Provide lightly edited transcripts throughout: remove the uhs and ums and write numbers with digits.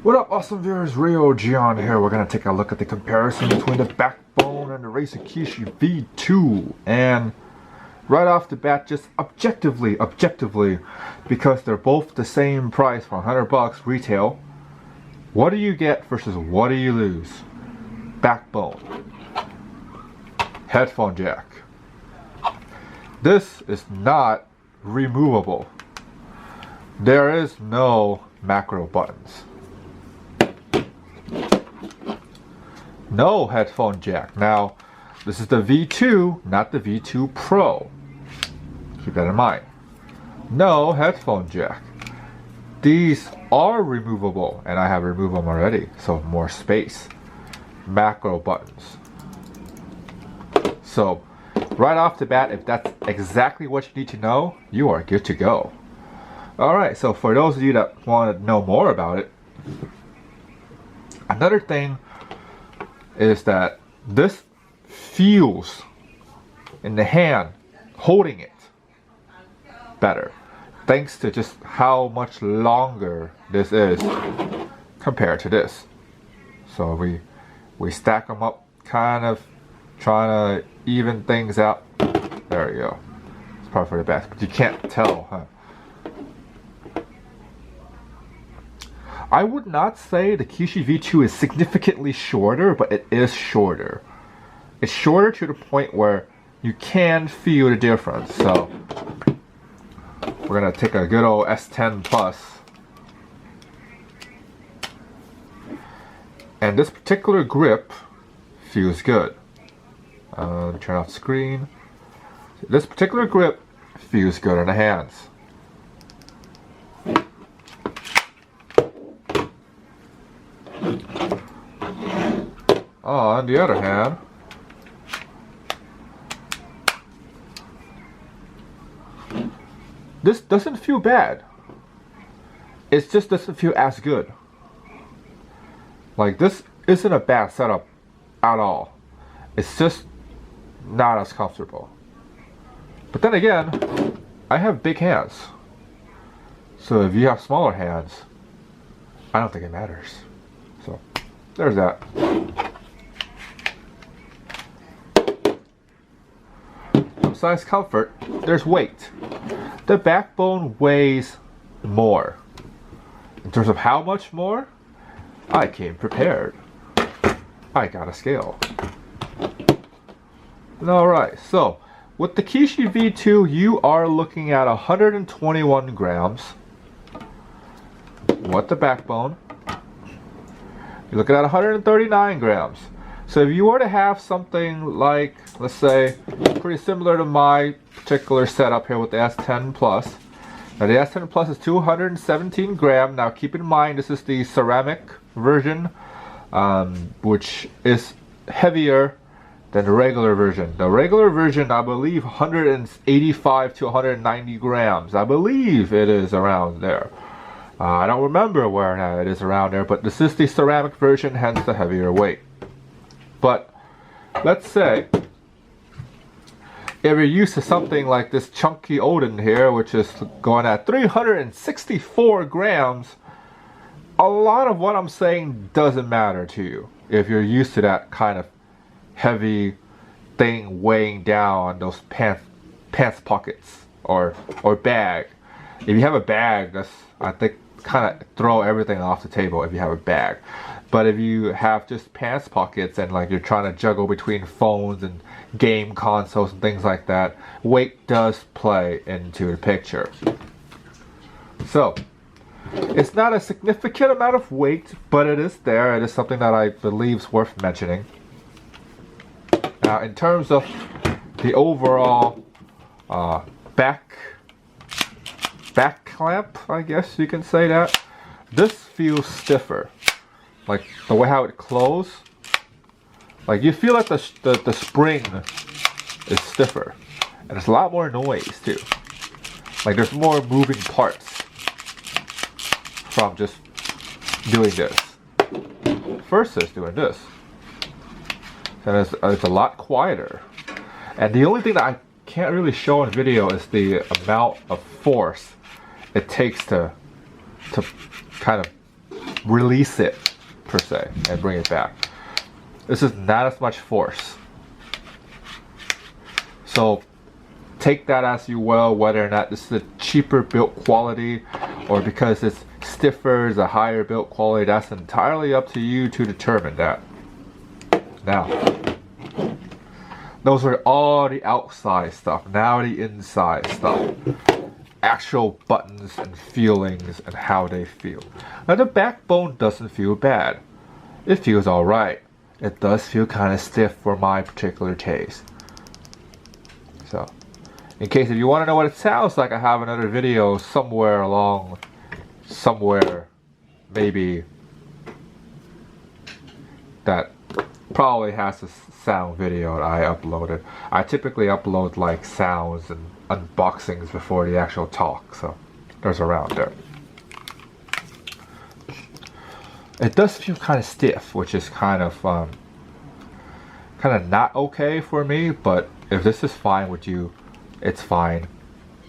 What up, awesome viewers? Rio Gian here. We're going to take a look at the comparison between the BackBone and the Razer Kishi V2. And right off the bat, just objectively, because they're both the same price for 100 bucks retail, what do you get versus what do you lose? BackBone. Headphone jack. This is not removable. There is no macro buttons. No headphone jack. Now, this is the V2, not the V2 Pro. Keep that in mind. No headphone jack. These are removable, and I have removed them already, so more space. Macro buttons. So, right off the bat, if that's exactly what you need to know, you are good to go. Alright, so for those of you that want to know more about it, another thing is that this feels in the hand holding it better, thanks to just how much longer this is compared to this. So we stack them up, kind of trying to even things out. There you go. It's probably for the best, but you can't tell, huh? I would not say the Kishi V2 is significantly shorter, but it is shorter. It's shorter to the point where you can feel the difference. So we're gonna take a good old S10 Plus. And this particular grip feels good. Turn off the screen. This particular grip feels good in the hands. On the other hand, this doesn't feel bad. It just doesn't feel as good. Like, this isn't a bad setup at all. It's just not as comfortable. But then again, I have big hands. So if you have smaller hands, I don't think it matters. So there's that. Besides comfort, there's weight. The BackBone weighs more. In terms of how much more, I came prepared. I got a scale. Alright, so with the Kishi V2, you are looking at 121 grams. What the BackBone? You're looking at 139 grams. So if you were to have something like, let's say, pretty similar to my particular setup here with the S10 Plus. Now the S10 Plus is 217 grams. Now keep in mind this is the ceramic version, which is heavier than the regular version. The regular version, I believe, 185 to 190 grams. I believe it is around there. I don't remember where it is around there, but this is the ceramic version, hence the heavier weight. But let's say if you're used to something like this chunky Odin here, which is going at 364 grams, a lot of what I'm saying doesn't matter to you if you're used to that kind of heavy thing weighing down on those pants pockets or bag. If you have a bag, that's, I think, kind of throw everything off the table if you have a bag. But if you have just pants pockets and like you're trying to juggle between phones and game consoles and things like that, weight does play into the picture. So it's not a significant amount of weight, but it is there. It is something that I believe is worth mentioning. Now, in terms of the overall back clamp, I guess you can say that, this feels stiffer. Like the way how it closes, like you feel like the spring is stiffer, and there's a lot more noise too. Like there's more moving parts from just doing this versus doing this. And it's a lot quieter. And the only thing that I can't really show on video is the amount of force it takes to kind of release it per se and bring it back. This is not as much force. So take that as you will, whether or not this is a cheaper build quality or because it's stiffer is a higher build quality. That's entirely up to you to determine that. Now, those are all the outside stuff. Now the inside stuff. Actual buttons and feelings and how they feel. Now the BackBone doesn't feel bad. It feels alright. It does feel kind of stiff for my particular taste. So, in case if you want to know what it sounds like, I have another video somewhere maybe that probably has a sound video that I uploaded. I typically upload like sounds and unboxings before the actual talk, so there's around there. It does feel kind of stiff, which is kind of not okay for me, but if this is fine with you, it's fine.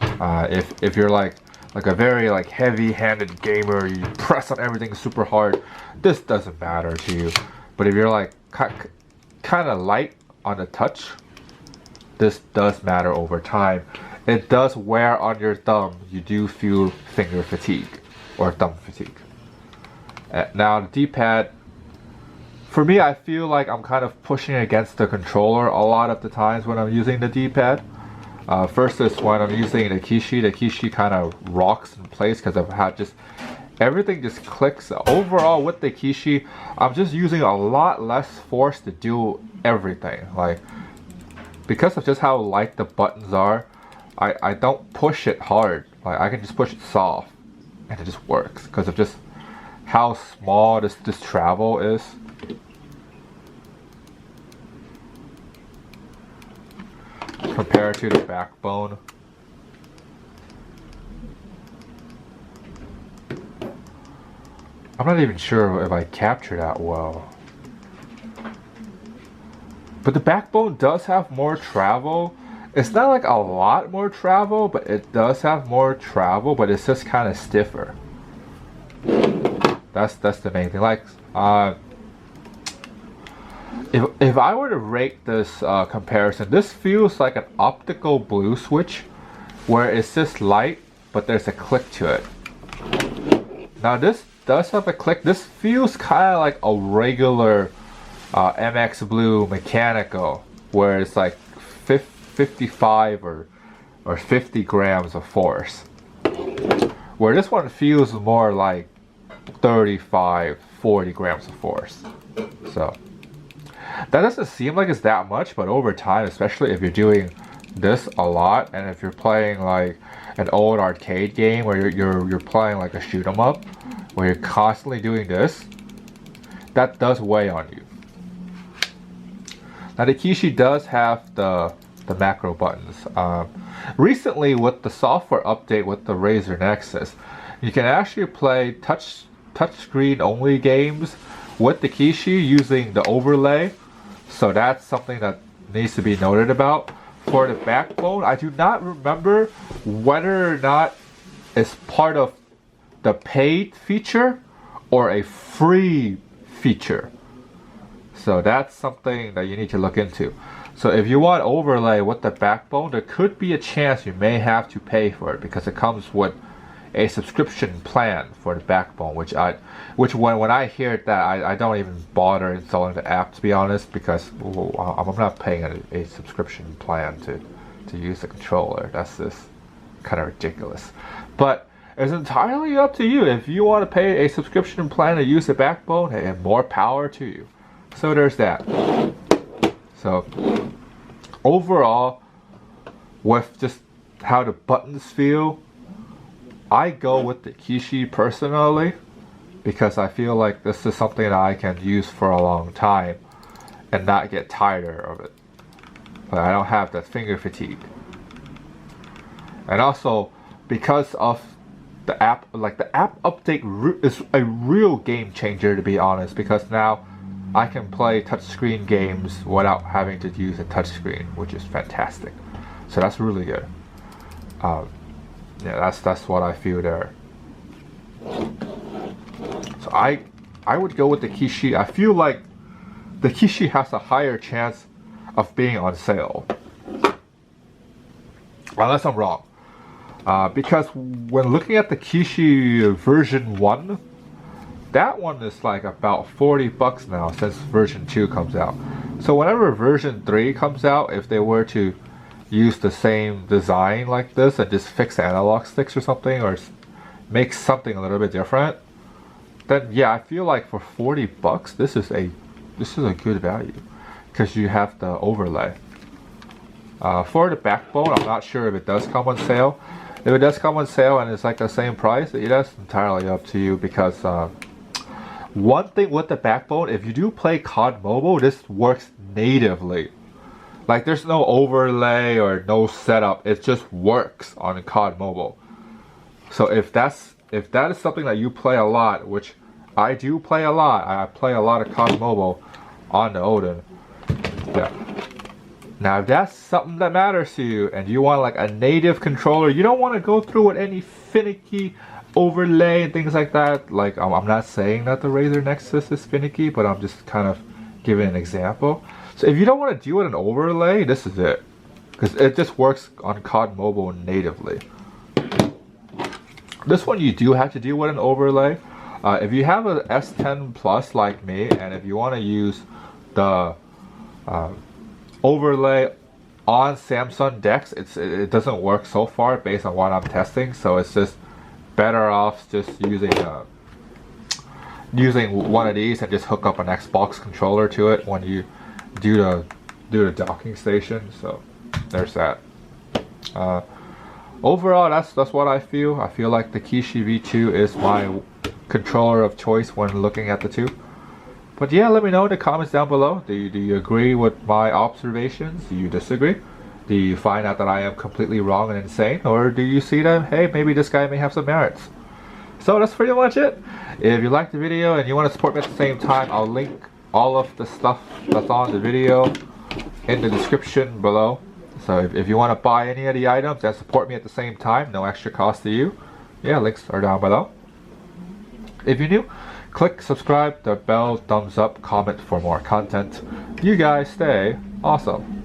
If you're like a very like heavy-handed gamer, you press on everything super hard, this doesn't matter to you. But if you're like kind of light on the touch, this does matter over time. It does wear on your thumb. You do feel finger fatigue or thumb fatigue. Now the D-pad, for me, I feel like I'm kind of pushing against the controller a lot of the times when I'm using the D-pad. First is when I'm using the Kishi. The Kishi kind of rocks in place because I've had just everything just clicks. Overall with the Kishi, I'm just using a lot less force to do everything. Like, because of just how light the buttons are, I don't push it hard. Like, I can just push it soft and it just works because of just how small this travel is. Compared to the BackBone. I'm not even sure if I captured that well. But the BackBone does have more travel. It's not like a lot more travel, but it does have more travel, but it's just kind of stiffer. That's the main thing. Like, if I were to rate this comparison, this feels like an optical blue switch, where it's just light, but there's a click to it. Now this does have a click. This feels kind of like a regular MX Blue mechanical, where it's like 55 or 50 grams of force. Where this one feels more like 35, 40 grams of force. So that doesn't seem like it's that much, but over time, especially if you're doing this a lot, and if you're playing like an old arcade game where you're playing like a shoot 'em up, where you're constantly doing this, that does weigh on you. Now the Kishi does have the macro buttons. Recently, with the software update with the Razer Nexus, you can actually play touchscreen only games with the Kishi using the overlay. So that's something that needs to be noted about. For the BackBone, I do not remember whether or not it's part of the paid feature or a free feature. So that's something that you need to look into. So if you want overlay with the BackBone, there could be a chance you may have to pay for it because it comes with a subscription plan for the BackBone, which when I hear that, I don't even bother installing the app, to be honest, because I'm not paying a subscription plan to use the controller. That's just kind of ridiculous. But it's entirely up to you. If you want to pay a subscription plan to use the BackBone, hey, more power to you. So there's that. So overall, with just how the buttons feel, I go with the Kishi personally because I feel like this is something that I can use for a long time and not get tired of it. But I don't have that finger fatigue. And also, because of the app, like the app update is a real game changer, to be honest, because now I can play touchscreen games without having to use a touchscreen, which is fantastic. So that's really good. Yeah, that's what I feel there. So So I would go with the Kishi. I feel like the Kishi has a higher chance of being on sale. Unless I'm wrong. Because when looking at the Kishi version 1, that one is like about 40 bucks now since version 2 comes out. So whenever version 3 comes out, if they were to use the same design like this and just fix the analog sticks or something, or make something a little bit different, then yeah, I feel like for 40 bucks, this is a good value because you have the overlay. For the BackBone, I'm not sure if it does come on sale. If it does come on sale and it's like the same price, that's entirely up to you, because one thing with the BackBone, if you do play COD Mobile, this works natively. Like there's no overlay or no setup, it just works on COD Mobile. So if that is something that you play a lot, which I do play a lot, I play a lot of COD Mobile on the Odin. Yeah. Now if that's something that matters to you and you want like a native controller, you don't want to go through with any finicky overlay and things like that. Like I'm not saying that the Razer Nexus is finicky, but I'm just kind of giving an example. So if you don't want to deal with an overlay, this is it, because it just works on COD Mobile natively. This one you do have to deal with an overlay. If you have a S10 Plus like me, and if you want to use the overlay on Samsung decks, it doesn't work so far based on what I'm testing. So it's just better off just using one of these and just hook up an Xbox controller to it when you do the docking station. So there's that. Overall, that's what I feel. I feel like the Kishi V2 is my controller of choice when looking at the two. But yeah, let me know in the comments down below. Do you agree with my observations? Do you disagree? Do you find out that I am completely wrong and insane? Or do you see that, hey, maybe this guy may have some merits? So that's pretty much it. If you liked the video and you want to support me at the same time, I'll link all of the stuff that's on the video in the description below. So if you want to buy any of the items and support me at the same time, no extra cost to you, yeah, links are down below. If you're new, click subscribe, the bell, thumbs up, comment for more content. You guys stay awesome.